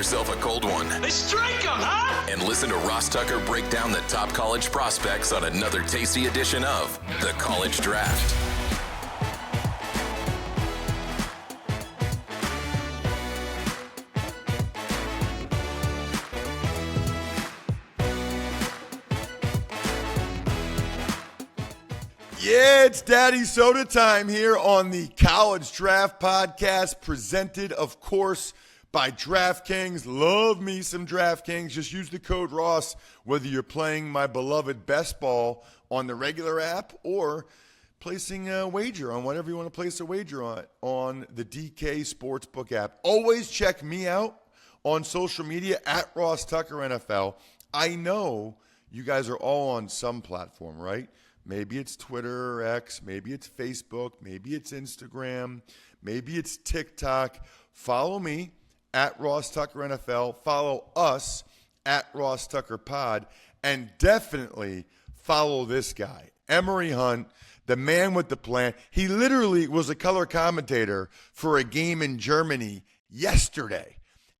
yourself a cold one. They strike 'em, huh? And listen to Ross Tucker break down the top college prospects on another tasty edition of The College Draft. Yeah, it's Daddy Soda time here on the College Draft Podcast, presented, of course, by DraftKings. Love me some DraftKings. Just use the code Ross, whether you're playing my beloved best ball on the regular app or placing a wager on whatever you want to place a wager on the DK Sportsbook app. Always check me out on social media at Ross Tucker NFL. I know you guys are all on some platform, right? Maybe it's Twitter or X, maybe it's Facebook, maybe it's Instagram, maybe it's TikTok. Follow me at Ross Tucker NFL. Follow us at Ross Tucker Pod. And definitely follow this guy, Emory Hunt, the man with the plan. He literally was a color commentator for a game in Germany yesterday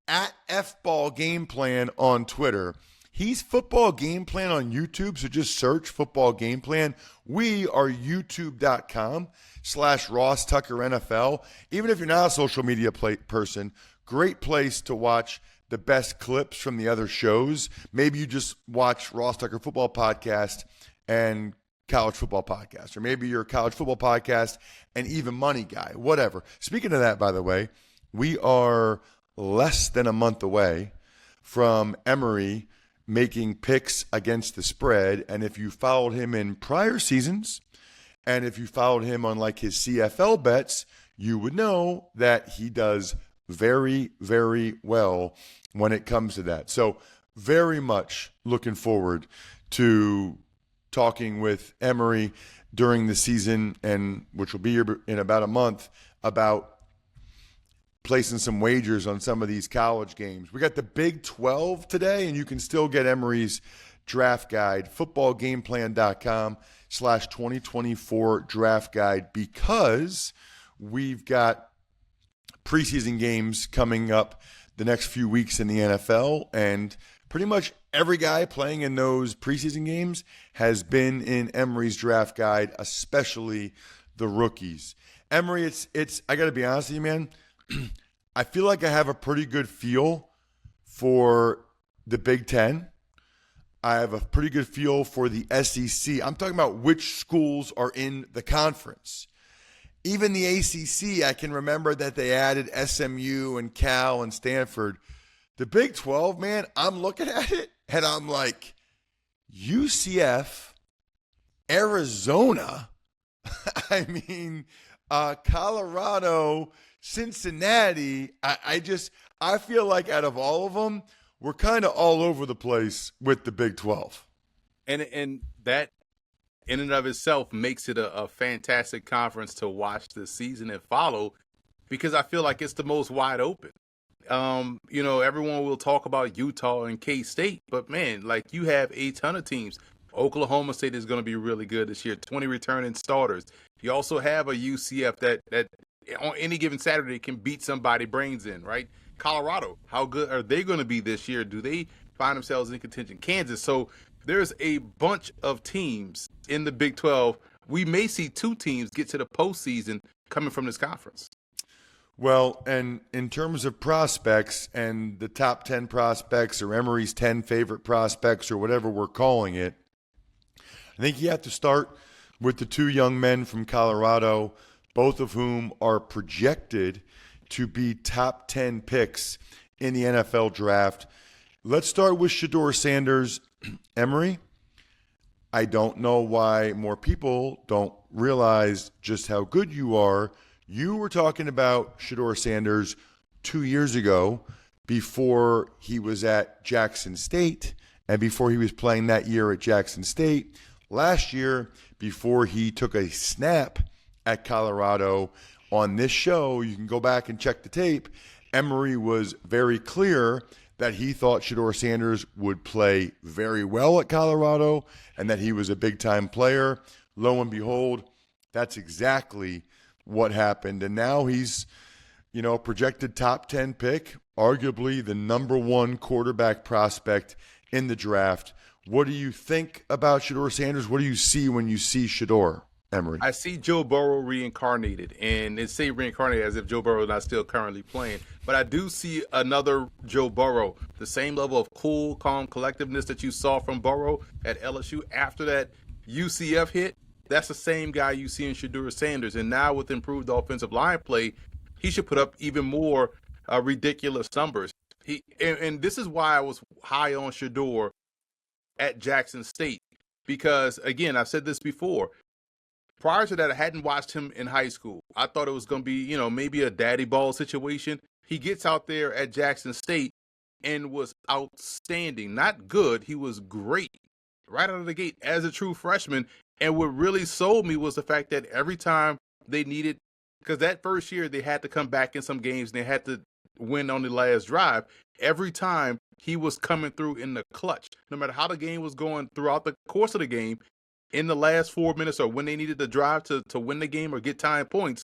at F-Ball Game Plan on Twitter. He's Football Game Plan on YouTube, so just search Football Game Plan. We are youtube.com/Ross Tucker NFL. Even if you're not a social media person, great place to watch the best clips from the other shows. Maybe you just watch Ross Tucker Football Podcast and College Football Podcast, or maybe you're a College Football Podcast and Even Money guy, whatever. Speaking of that, by the way, we are less than a month away from Emory making picks against the spread. And if you followed him in prior seasons, and if you followed him on like his CFL bets, you would know that he does very, very well when it comes to that. So very much looking forward to talking with Emory during the season, and which will be here in about a month, about placing some wagers on some of these college games. We got the Big 12 today, and you can still get Emory's draft guide, footballgameplan.com/2024 draft guide, because we've got preseason games coming up the next few weeks in the NFL, and pretty much every guy playing in those preseason games has been in Emory's draft guide, especially the rookies. Emory, it's I got to be honest with you, man. I feel like I have a pretty good feel for the Big Ten. I have a pretty good feel for the SEC. I'm talking about which schools are in the conference. Even the ACC, I can remember that they added SMU and Cal and Stanford. The Big 12, man, I'm looking at it and I'm like, UCF, Arizona, I mean, Colorado, Cincinnati. I feel like out of all of them, we're kind of all over the place with the Big 12. And that in and of itself makes it a fantastic conference to watch this season and follow, because I feel like it's the most wide open. Everyone will talk about Utah and K-State, but man, like, you have a ton of teams. Oklahoma State is going to be really good this year, 20 returning starters. You also have a UCF that on any given Saturday can beat somebody brains in, right? Colorado, how good are they going to be this year? Do they find themselves in contention? Kansas. So there's a bunch of teams in the Big 12. We may see two teams get to the postseason coming from this conference. Well, and in terms of prospects and the top 10 prospects, or Emory's 10 favorite prospects, or whatever we're calling it, I think you have to start with the two young men from Colorado, both of whom are projected to be top 10 picks in the NFL draft. Let's start with Shedeur Sanders. Emory, I don't know why more people don't realize just how good you are. You were talking about Shedeur Sanders 2 years ago, before he was at Jackson State and before he was playing that year at Jackson State. Last year, before he took a snap at Colorado, on this show, you can go back and check the tape, Emory was very clear that he thought Shedeur Sanders would play very well at Colorado and that he was a big-time player. Lo and behold, that's exactly what happened. And now he's, projected top 10 pick arguably the number one quarterback prospect in the draft. What do you think about Shedeur Sanders? What do you see when you see Shedeur, Emory? I see Joe Burrow reincarnated, and they say reincarnated as if Joe Burrow is not still currently playing. But I do see another Joe Burrow, the same level of cool, calm collectiveness that you saw from Burrow at LSU after that UCF hit. That's the same guy you see in Shedeur Sanders. And now with improved offensive line play, he should put up even more ridiculous numbers. And this is why I was high on Shedeur at Jackson State. Because, again, I've said this before. Prior to that, I hadn't watched him in high school. I thought it was going to be, maybe a daddy ball situation. He gets out there at Jackson State and was outstanding. Not good. He was great right out of the gate as a true freshman. And what really sold me was the fact that every time they needed, because that first year they had to come back in some games and they had to win on the last drive. Every time he was coming through in the clutch, no matter how the game was going throughout the course of the game, in the last 4 minutes or when they needed to drive to win the game or get time points,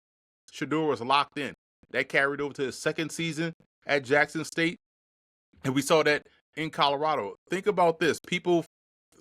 Shedeur was locked in. That carried over to his second season at Jackson State. And we saw that in Colorado. Think about this. People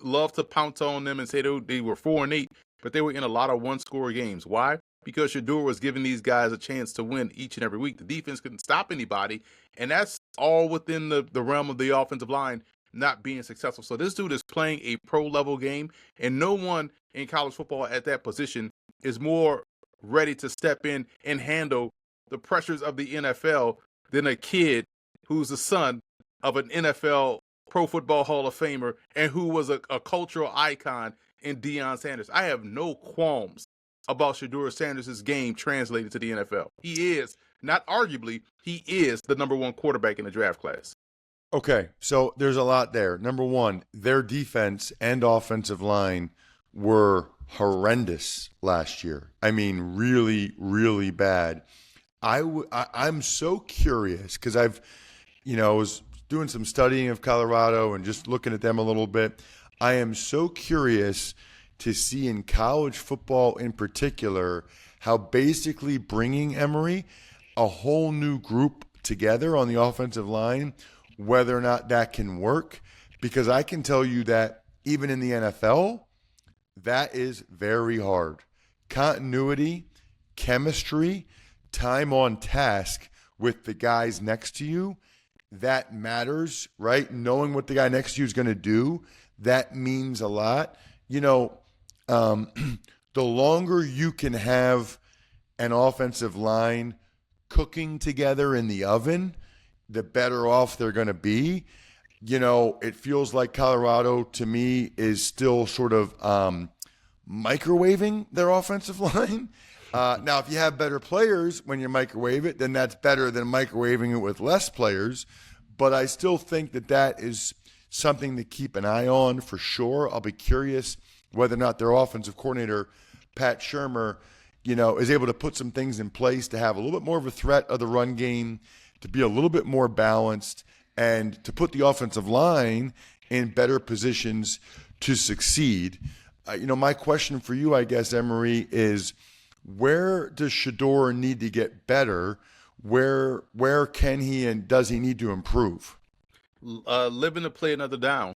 love to pounce on them and say they were 4-8, but they were in a lot of one-score games. Why? Because Shedeur was giving these guys a chance to win each and every week. The defense couldn't stop anybody, and that's all within the realm of the offensive line not being successful. So this dude is playing a pro-level game, and no one in college football at that position is more ready to step in and handle the pressures of the NFL than a kid who's the son of an NFL Pro Football Hall of Famer and who was a cultural icon in Deion Sanders. I have no qualms about Shedeur Sanders' game translated to the NFL. He is, not arguably, he is the number one quarterback in the draft class. Okay, so there's a lot there. Number one, their defense and offensive line were horrendous last year. I mean, really, really bad. I'm so curious because I was doing some studying of Colorado and just looking at them a little bit. I am so curious to see in college football in particular how basically bringing Emory a whole new group together on the offensive line, whether or not that can work, because I can tell you that even in the NFL, that is very hard. Continuity, chemistry, time on task with the guys next to you, that matters, right? Knowing what the guy next to you is going to do, that means a lot. The longer you can have an offensive line cooking together in the oven, the better off they're going to be. It feels like Colorado, to me, is still sort of microwaving their offensive line. Now, if you have better players when you microwave it, then that's better than microwaving it with less players. But I still think that is something to keep an eye on for sure. I'll be curious whether or not their offensive coordinator, Pat Shurmur, is able to put some things in place to have a little bit more of a threat of the run game, to be a little bit more balanced, and to put the offensive line in better positions to succeed. My question for you, I guess, Emory, is where does Shedeur need to get better? Where can he and does he need to improve? Living to play another down.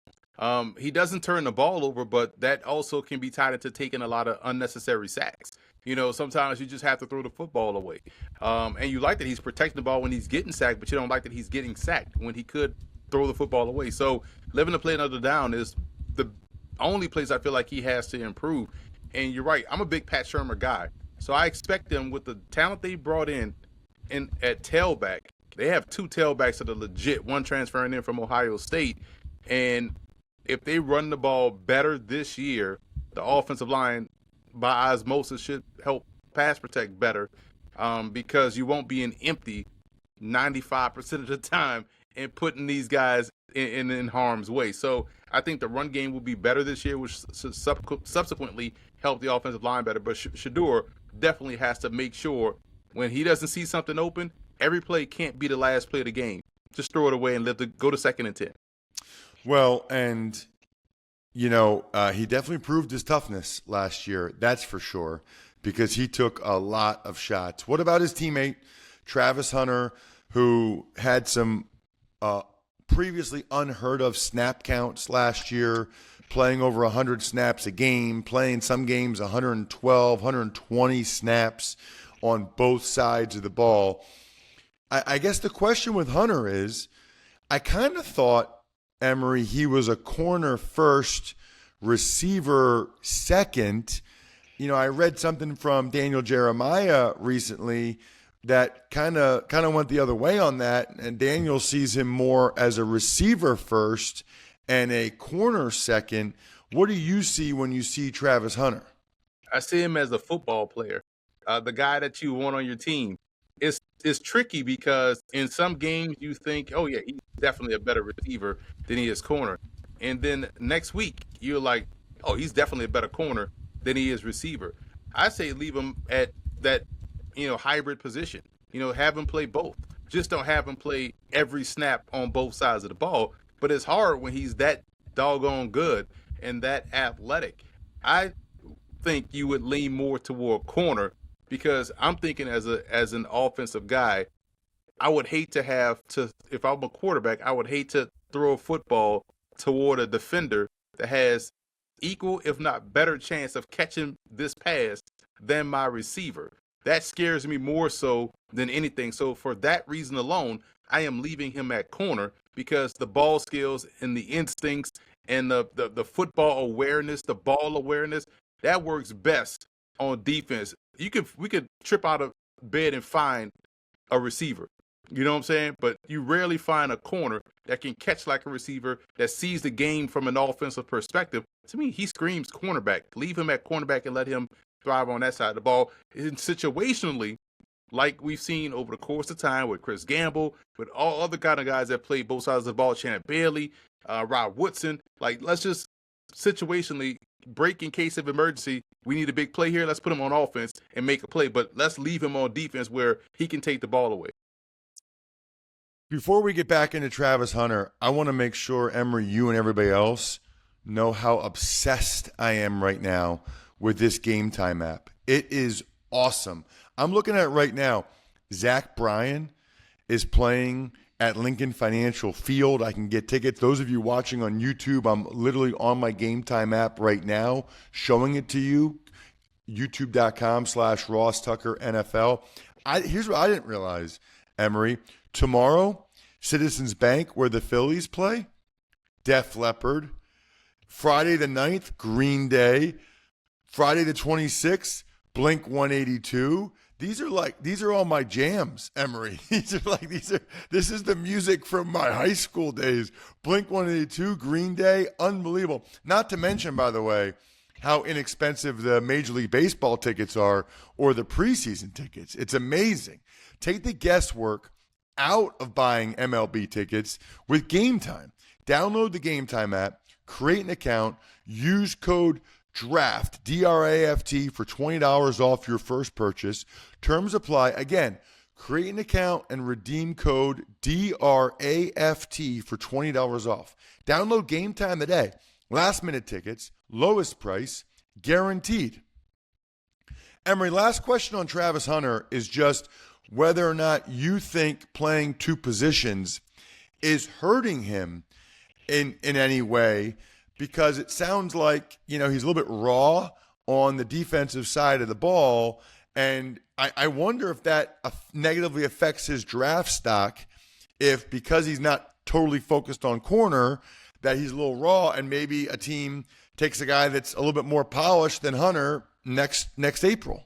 He doesn't turn the ball over, but that also can be tied into taking a lot of unnecessary sacks. Sometimes you just have to throw the football away. And you like that he's protecting the ball when he's getting sacked, but you don't like that he's getting sacked when he could throw the football away. So living to play another down is the only place I feel like he has to improve. And you're right, I'm a big Pat Shurmur guy. So I expect them, with the talent they brought in at tailback, they have two tailbacks that are legit, one transferring in from Ohio State. And if they run the ball better this year, the offensive line, by osmosis, should help pass protect better, because you won't be in empty 95% of the time and putting these guys in harm's way. So I think the run game will be better this year, which subsequently help the offensive line better. But Shedeur definitely has to make sure when he doesn't see something open, every play can't be the last play of the game. Just throw it away and go to 2nd and 10. Well, and he definitely proved his toughness last year. That's for sure, because he took a lot of shots. What about his teammate, Travis Hunter, who had some previously unheard of snap counts last year, playing over 100 snaps a game, playing some games 112, 120 snaps on both sides of the ball. I guess the question with Hunter is, I kind of thought, Emory, he was a corner first, receiver second. You know, I read something from Daniel Jeremiah recently that kind of went the other way on that, and Daniel sees him more as a receiver first and a corner second. What do you see when you see Travis Hunter? I see him as a football player, the guy that you want on your team. It's tricky because in some games you think, oh yeah, he's definitely a better receiver than he is corner, and then next week you're like, oh, he's definitely a better corner than he is receiver. I say leave him at that, hybrid position. Have him play both. Just don't have him play every snap on both sides of the ball. But it's hard when he's that doggone good and that athletic. I think you would lean more toward corner because I'm thinking as an offensive guy, I would hate to if I'm a quarterback, I would hate to throw a football toward a defender that has equal, if not better chance of catching this pass than my receiver. That scares me more so than anything. So for that reason alone, I am leaving him at corner because the ball skills and the instincts and the football awareness, the ball awareness, that works best on defense. We could trip out of bed and find a receiver. You know what I'm saying? But you rarely find a corner that can catch like a receiver, that sees the game from an offensive perspective. To me, he screams cornerback. Leave him at cornerback and let him thrive on that side of the ball. And situationally, like we've seen over the course of time with Chris Gamble, with all other kind of guys that play both sides of the ball, Shannon Bailey, Rob Woodson, like let's just situationally break in case of emergency. We need a big play here. Let's put him on offense and make a play, but let's leave him on defense where he can take the ball away. Before we get back into Travis Hunter, I want to make sure, Emory, you and everybody else know how obsessed I am right now with this Game Time app. It is awesome. I'm looking at it right now. Zach Bryan is playing at Lincoln Financial Field. I can get tickets. Those of you watching on YouTube, I'm literally on my Game Time app right now showing it to you, youtube.com/Ross Tucker NFL. Here's what I didn't realize, Emory. Tomorrow, Citizens Bank, where the Phillies play, Def Leppard. Friday the 9th, Green Day. Friday the 26th, Blink 182. These are all my jams, Emory. This is the music from my high school days. Blink 182, Green Day, unbelievable. Not to mention, by the way, how inexpensive the Major League Baseball tickets are or the preseason tickets. It's amazing. Take the guesswork out of buying MLB tickets with Game Time. Download the Game Time app, create an account, use code DRAFT, D-R-A-F-T, for $20 off your first purchase. Terms apply. Again, create an account and redeem code D-R-A-F-T for $20 off. Download Game Time today. Last minute tickets, lowest price, guaranteed. Emory, last question on Travis Hunter is just whether or not you think playing two positions is hurting him in any way, because it sounds like, he's a little bit raw on the defensive side of the ball, and I wonder if that negatively affects his draft stock, if because he's not totally focused on corner, that he's a little raw, and maybe a team takes a guy that's a little bit more polished than Hunter next April.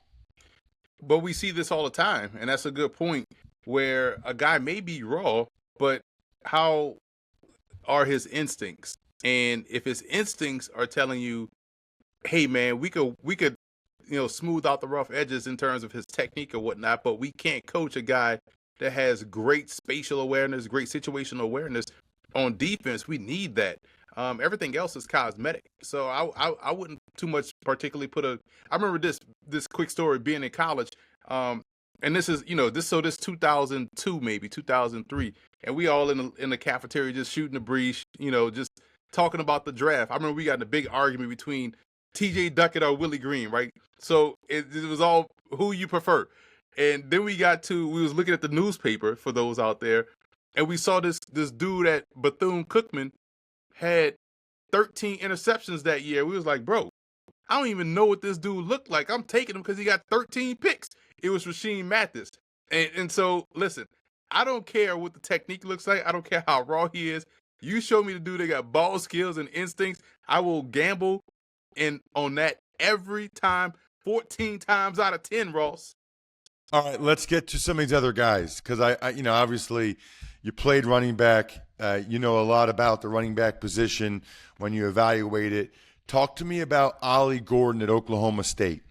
But we see this all the time, and that's a good point, where a guy may be raw, but how are his instincts? And if his instincts are telling you, hey man, we could smooth out the rough edges in terms of his technique or whatnot, but we can't coach a guy that has great spatial awareness, great situational awareness on defense. We need that. Everything else is cosmetic. So I wouldn't too much particularly I remember this quick story being in college. And this is, this 2002, maybe 2003. And we all in the cafeteria just shooting the breeze, just talking about the draft. I remember we got in a big argument between TJ Duckett or Willie Green, right? So it was all who you prefer. And then we was looking at the newspaper for those out there, and we saw this dude at Bethune-Cookman had 13 interceptions that year. We was like, bro, I don't even know what this dude looked like. I'm taking him because he got 13 picks. It was Rasheem Mathis. And so, listen, I don't care what the technique looks like. I don't care how raw he is. You show me the dude that got ball skills and instincts, I will gamble on that every time, 14 times out of 10, Ross. All right, let's get to some of these other guys because I obviously you played running back. You know a lot about the running back position when you evaluate it. Talk to me about Ollie Gordon at Oklahoma State.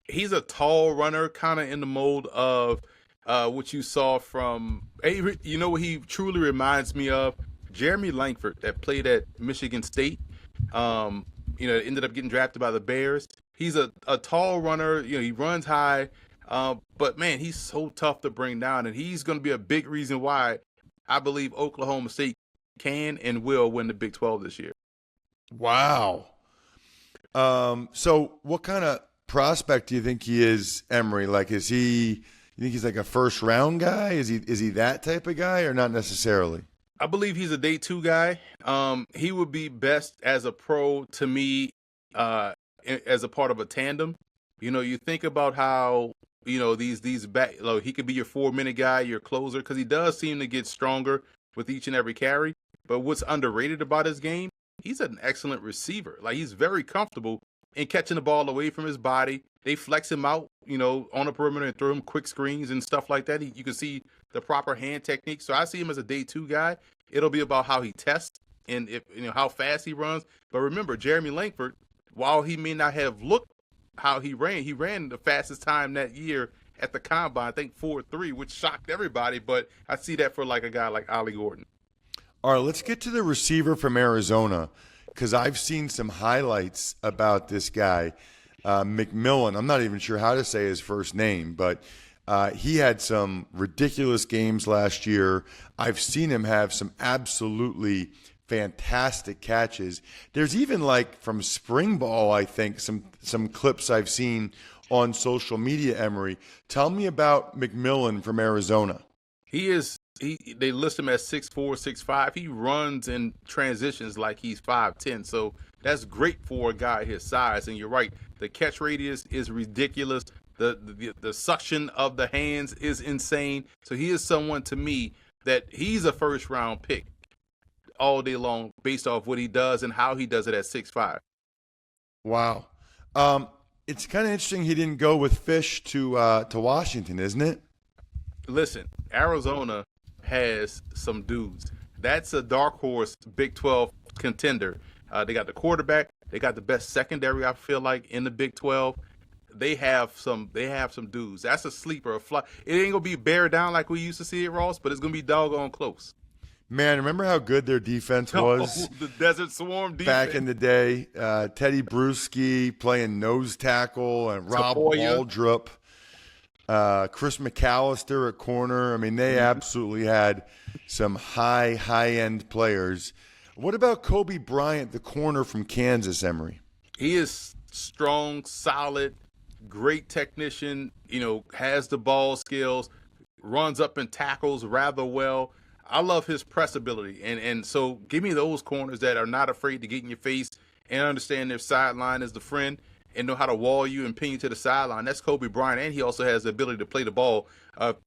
He's a tall runner, kind of in the mold of what you saw from. You know what he truly reminds me of? Jeremy Langford that played at Michigan State. Ended up getting drafted by the Bears. He's a tall runner. He runs high. But man, he's so tough to bring down, and he's going to be a big reason why I believe Oklahoma State can and will win the Big 12 this year. Wow. So what kind of prospect do you think he is, Emory? Like, you think he's like a first round guy? Is he that type of guy or not necessarily? I believe he's a day 2 guy. He would be best as a pro to me, as a part of a tandem. You think about how, these back, he could be your 4-minute guy, your closer, because he does seem to get stronger with each and every carry. But what's underrated about his game, he's an excellent receiver. Like, he's very comfortable in catching the ball away from his body. They flex him out, on the perimeter and throw him quick screens and stuff like that. You can see the proper hand technique. So I see him as a day 2 guy. It'll be about how he tests and how fast he runs. But remember, Jeremy Langford, while he may not have looked how he ran the fastest time that year at the combine, I think 4.3, which shocked everybody. But I see that for like a guy like Ollie Gordon. All right, let's get to the receiver from Arizona because I've seen some highlights about this guy, McMillian. I'm not even sure how to say his first name, but he had some ridiculous games last year. I've seen him have some absolutely fantastic catches. There's even like from spring ball, I think, some clips I've seen on social media, Emory. Tell me about McMillian from Arizona. They list him as 6'4", 6'5". He runs in transitions like he's 5'10". So that's great for a guy his size. And you're right, the catch radius is ridiculous. The suction of the hands is insane. So he is someone to me that he's a first round pick all day long based off what he does and how he does it at 6'5". Wow. It's kind of interesting he didn't go with Fish to Washington, isn't it? Listen, Arizona has some dudes. That's a dark horse Big 12 contender. They got the quarterback. They got the best secondary, I feel like, in the Big 12. They have some dudes. That's a sleeper, a fly. It ain't gonna be bear down like we used to see it, Ross, but it's gonna be doggone close. Man, remember how good their defense was? The Desert Swarm defense. Back in the day, Teddy Bruschi playing nose tackle and Rob Waldrop, Chris McAllister at corner. I mean, they absolutely had some high-end players. What about Cobee Bryant, the corner from Kansas, Emory? He is strong, solid, great technician, has the ball skills, runs up and tackles rather well. I love his press ability. And so give me those corners that are not afraid to get in your face and understand their sideline is the friend and know how to wall you and pin you to the sideline. That's Cobee Bryant. And he also has the ability to play the ball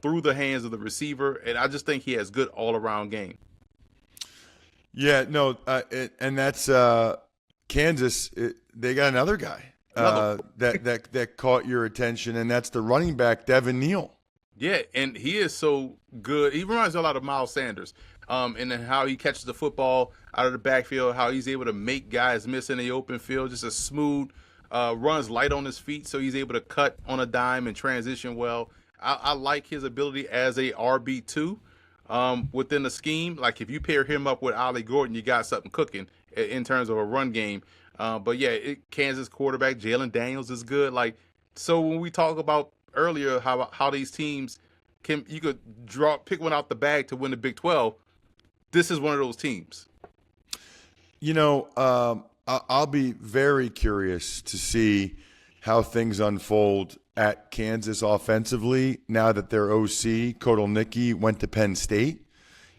through the hands of the receiver. And I just think he has good all-around game. Yeah, no, and that's Kansas. They got another guy that caught your attention, and that's the running back, Devin Neal. Yeah, and he is so good. He reminds me a lot of Miles Sanders, and then how he catches the football out of the backfield, how he's able to make guys miss in the open field, just a smooth, runs light on his feet, so he's able to cut on a dime and transition well. I like his ability as a RB2 within the scheme. Like, if you pair him up with Ollie Gordon, you got something cooking in terms of a run game. But, yeah, Kansas quarterback Jalen Daniels is good. Like, so when we talk about earlier how these teams you could pick one out the bag to win the Big 12. This is one of those teams. I'll be very curious to see how things unfold at Kansas offensively now that their OC, Kotelnicki, went to Penn State?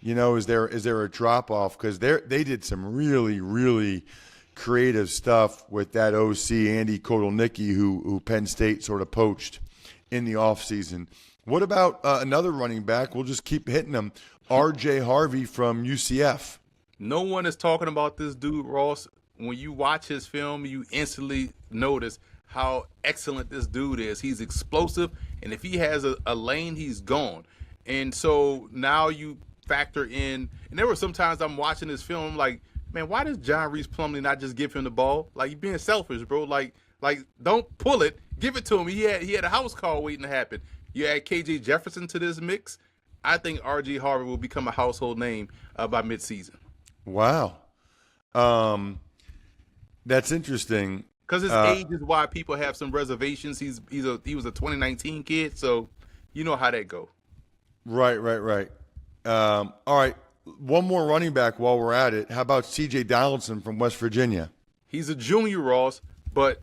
You know, is there a drop-off? Because they did some really, really creative stuff with that OC, Andy Kotelnicki, who Penn State sort of poached in the offseason. What about another running back? We'll just keep hitting them. RJ Harvey from UCF. No one is talking about this dude, Ross. When you watch his film, you instantly notice how excellent this dude is. He's explosive, and if he has a lane, he's gone. And so now you factor in, and there were some times I'm watching this film, I'm like, man, why does John Reese Plumlee not just give him the ball? Like, you're being selfish, bro. Like don't pull it, give it to him. He had a house call waiting to happen. You add KJ Jefferson to this mix, I think RJ Harvey will become a household name by midseason. Wow. That's interesting. Because his age is why people have some reservations. He was a 2019 kid, so you know how that go. Right. All right, one more running back while we're at it. How about C.J. Donaldson from West Virginia? He's a junior, Ross, but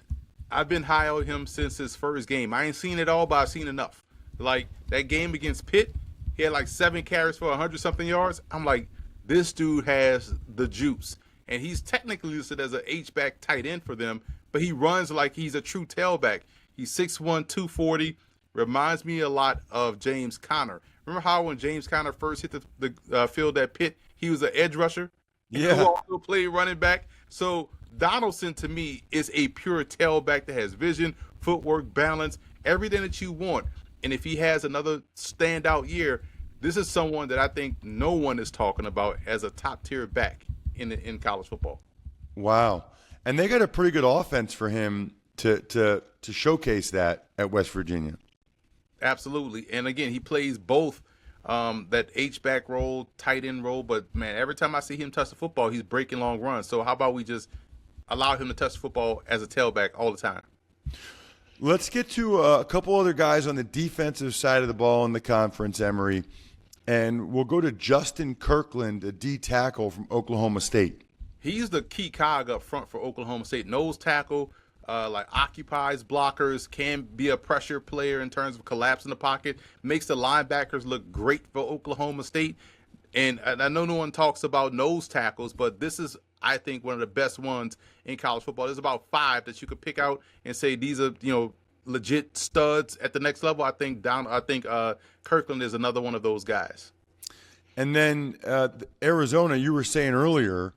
I've been high on him since his first game. I ain't seen it all, but I've seen enough. Like, that game against Pitt, he had like 7 carries for 100-something yards. I'm like, this dude has the juice. And he's technically listed as an H-back tight end for them, but he runs like he's a true tailback. He's 6'1", 240, reminds me a lot of James Conner. Remember how when James Conner first hit the field at Pitt, he was an edge rusher? Yeah. Who also played running back. So Donaldson, to me, is a pure tailback that has vision, footwork, balance, everything that you want. And if he has another standout year, this is someone that I think no one is talking about as a top-tier back in college football. Wow. And they got a pretty good offense for him to showcase that at West Virginia. Absolutely. And again, he plays both that H-back role, tight end role, but man, every time I see him touch the football, he's breaking long runs. So how about we just allow him to touch the football as a tailback all the time? Let's get to a couple other guys on the defensive side of the ball in the conference, Emory. And we'll go to Justin Kirkland, a D tackle from Oklahoma State. He's the key cog up front for Oklahoma State. Nose tackle, like occupies blockers, can be a pressure player in terms of collapse in the pocket, makes the linebackers look great for Oklahoma State. And I know no one talks about nose tackles, but this is, I think, one of the best ones in college football. There's about 5 that you could pick out and say these are, legit studs at the next level. I think Kirkland is another one of those guys. And then Arizona, you were saying earlier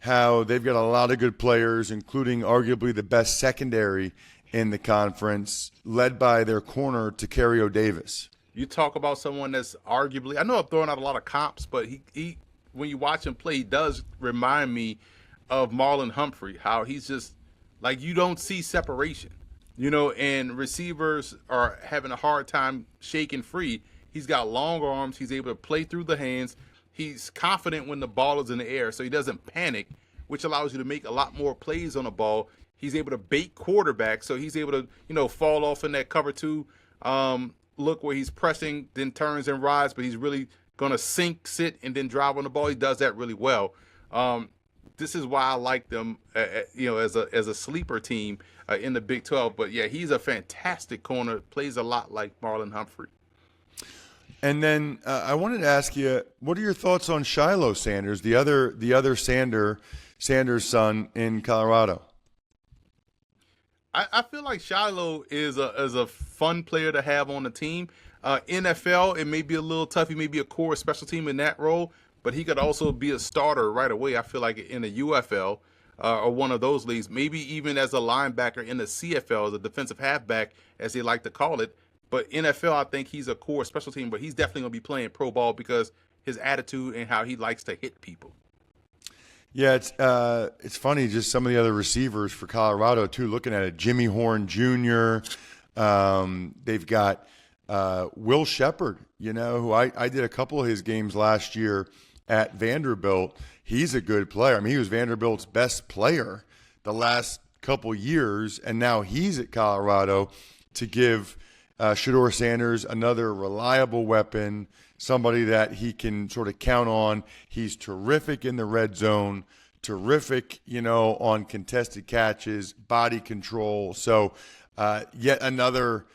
how they've got a lot of good players, including arguably the best secondary in the conference, led by their corner, Tacario Davis. You talk about someone that's arguably, I know I'm throwing out a lot of comps, but he when you watch him play, he does remind me of Marlon Humphrey, how he's just like, you don't see separation, and receivers are having a hard time shaking free. He's got long arms. He's able to play through the hands. He's confident when the ball is in the air, so he doesn't panic, which allows you to make a lot more plays on the ball. He's able to bait quarterbacks, so he's able to, fall off in that cover 2 look where he's pressing, then turns and rides, but he's really going to sink, sit, and then drive on the ball. He does that really well. This is why I like them, as a sleeper team in the Big 12. But, yeah, he's a fantastic corner, plays a lot like Marlon Humphrey. And then I wanted to ask you, what are your thoughts on Shilo Sanders, the other Sanders' son in Colorado? I feel like Shilo is a fun player to have on the team. NFL, it may be a little tough. He may be a core special team in that role, but he could also be a starter right away. I feel like in the UFL or one of those leagues, maybe even as a linebacker in the CFL, as a defensive halfback, as they like to call it. But NFL, I think he's a core special team, but he's definitely going to be playing pro ball because his attitude and how he likes to hit people. Yeah, it's funny, just some of the other receivers for Colorado, too, looking at it. Jimmy Horn Jr., they've got Will Shepard, who I did a couple of his games last year at Vanderbilt. He's a good player. I mean, he was Vanderbilt's best player the last couple years, and now he's at Colorado to give Shedeur Sanders another reliable weapon, somebody that he can sort of count on. He's terrific in the red zone, terrific, on contested catches, body control. So yet another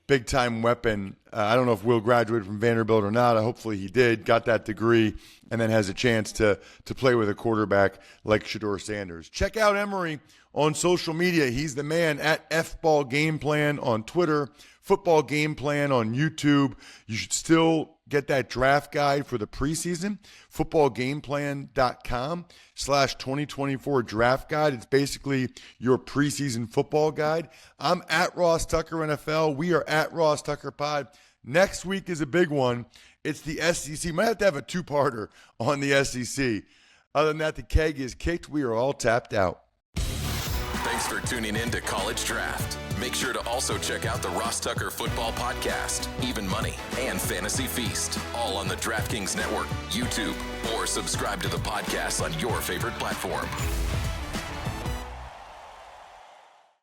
big-time weapon. I don't know if Will graduated from Vanderbilt or not. Hopefully he did, got that degree, and then has a chance to play with a quarterback like Shedeur Sanders. Check out Emory on social media. He's the man at FBall Game Plan on Twitter, Football Game Plan on YouTube. You should still get that draft guide for the preseason, footballgameplan.com/2024 draft guide. It's basically your preseason football guide. I'm at Ross Tucker NFL. We are at Ross Tucker Pod. Next week is a big one. It's the SEC. Might have to have a two-parter on the SEC. Other than that, the keg is kicked. We are all tapped out. Thanks for tuning in to College Draft. Make sure to also check out the Ross Tucker Football Podcast, Even Money, and Fantasy Feast, all on the DraftKings Network, YouTube, or subscribe to the podcast on your favorite platform.